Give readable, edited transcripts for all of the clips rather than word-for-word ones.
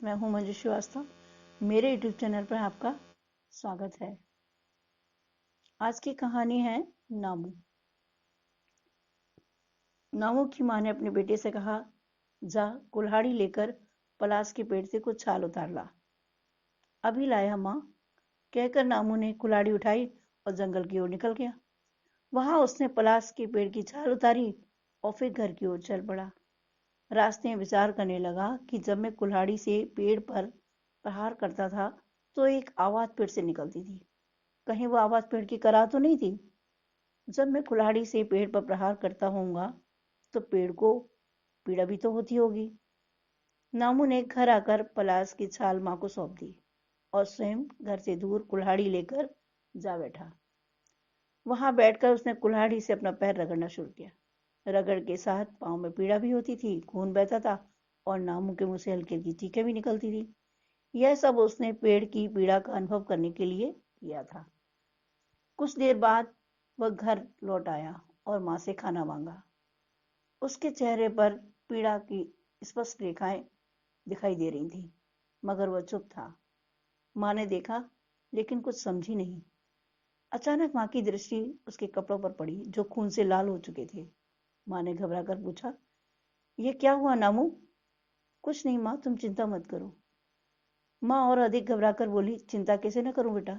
मैं हूं मंजू श्रीवास्तव। मेरे यूट्यूब चैनल पर आपका स्वागत है। आज की कहानी है नामू। नामू की माँ ने अपने बेटे से कहा, जा कुल्हाड़ी लेकर पलाश के पेड़ से कुछ छाल उतार ला। अभी लाया माँ, कहकर नामू ने कुल्हाड़ी उठाई और जंगल की ओर निकल गया। वहां उसने पलाश के पेड़ की छाल उतारी और फिर घर की ओर चल पड़ा। रास्ते में विचार करने लगा कि जब मैं कुल्हाड़ी से पेड़ पर प्रहार करता था तो एक आवाज पेड़ से निकलती थी। कहीं वो आवाज पेड़ की करा तो नहीं थी। जब मैं कुल्हाड़ी से पेड़ पर प्रहार करता होऊंगा तो पेड़ को पीड़ा भी तो होती होगी। नामू ने घर आकर पलाश की छाल माँ को सौंप दी और स्वयं घर से दूर कुल्हाड़ी लेकर जा बैठा। वहां बैठकर उसने कुल्हाड़ी से अपना पैर रगड़ना शुरू किया। रगड़ के साथ पाँव में पीड़ा भी होती थी, खून बहता था और नामू के मुंह से हल्की हल्की चीखें भी निकलती थी। यह सब उसने पेड़ की पीड़ा का अनुभव करने के लिए किया था। कुछ देर बाद वह घर लौट आया और माँ से खाना मांगा। उसके चेहरे पर पीड़ा की स्पष्ट रेखाएं दिखाई दे रही थी, मगर वह चुप था। माँ ने देखा लेकिन कुछ समझी नहीं। अचानक माँ की दृष्टि उसके कपड़ों पर पड़ी जो खून से लाल हो चुके थे। माँ ने घबरा कर पूछा, यह क्या हुआ नामू? कुछ नहीं माँ, तुम चिंता मत करो। माँ और अधिक घबरा कर बोली, चिंता कैसे न करूं बेटा?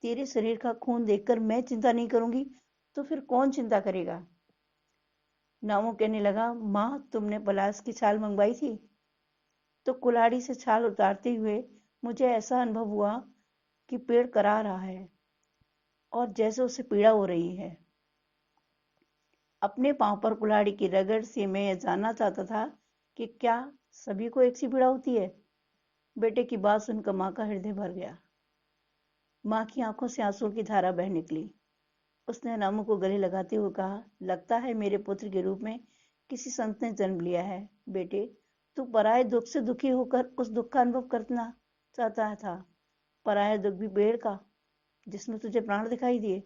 तेरे शरीर का खून देखकर मैं चिंता नहीं करूंगी तो फिर कौन चिंता करेगा? नामू कहने लगा, माँ तुमने पलाश की छाल मंगवाई थी तो कुल्हाड़ी से छाल उतारते हुए मुझे ऐसा अनुभव हुआ कि पेड़ करा रहा है और जैसे उसे पीड़ा हो रही है। अपने पांव पर कुल्हाड़ी की रगड़ से मैं यह जानना चाहता था कि क्या सभी को एक सी पीड़ा होती है। बेटे की बात सुनकर माँ का हृदय भर गया। माँ की आंखों से आंसुओं की धारा बह निकली। उसने नामू को गले लगाते हुए कहा, लगता है मेरे पुत्र के रूप में किसी संत ने जन्म लिया है। बेटे, तू पराये दुख से दुखी होकर उस दुख का अनुभव करना चाहता था। पराया दुख भी पेड़ का, जिसमें तुझे प्राण दिखाई दिए।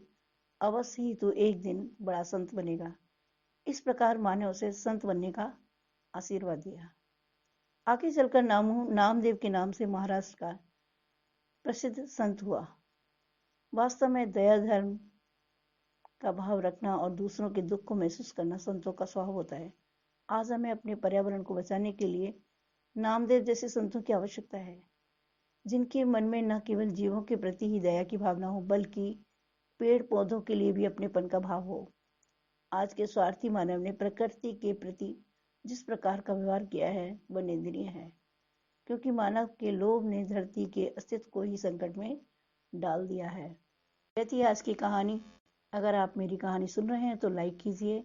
अवश्य ही तू एक दिन बड़ा संत बनेगा। इस प्रकार माँ ने उसे संत बनने का आशीर्वाद दिया। आगे चलकर नामू नामदेव के नाम से महाराष्ट्र का प्रसिद्ध संत हुआ। वास्तव में दया धर्म का भाव रखना और दूसरों के दुख को महसूस करना संतों का स्वभाव होता है। आज हमें अपने पर्यावरण को बचाने के लिए नामदेव जैसे संतों की आवश्यकता है, जिनके मन में न केवल जीवों के प्रति ही दया की भावना हो बल्कि पेड़ पौधों के लिए भी अपनेपन का भाव हो। आज के स्वार्थी मानव ने प्रकृति के प्रति जिस प्रकार का व्यवहार किया है वह निंदनीय है, क्योंकि मानव के लोभ ने धरती के अस्तित्व को ही संकट में डाल दिया है। यह थी आज की कहानी। अगर आप मेरी कहानी सुन रहे हैं तो लाइक कीजिए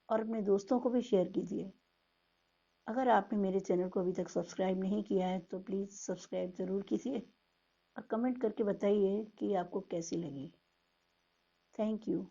और अपने दोस्तों को भी शेयर कीजिए। अगर आपने मेरे चैनल को अभी तक सब्सक्राइब नहीं किया है तो प्लीज़ सब्सक्राइब ज़रूर कीजिए और कमेंट करके बताइए कि आपको कैसी लगी। Thank you.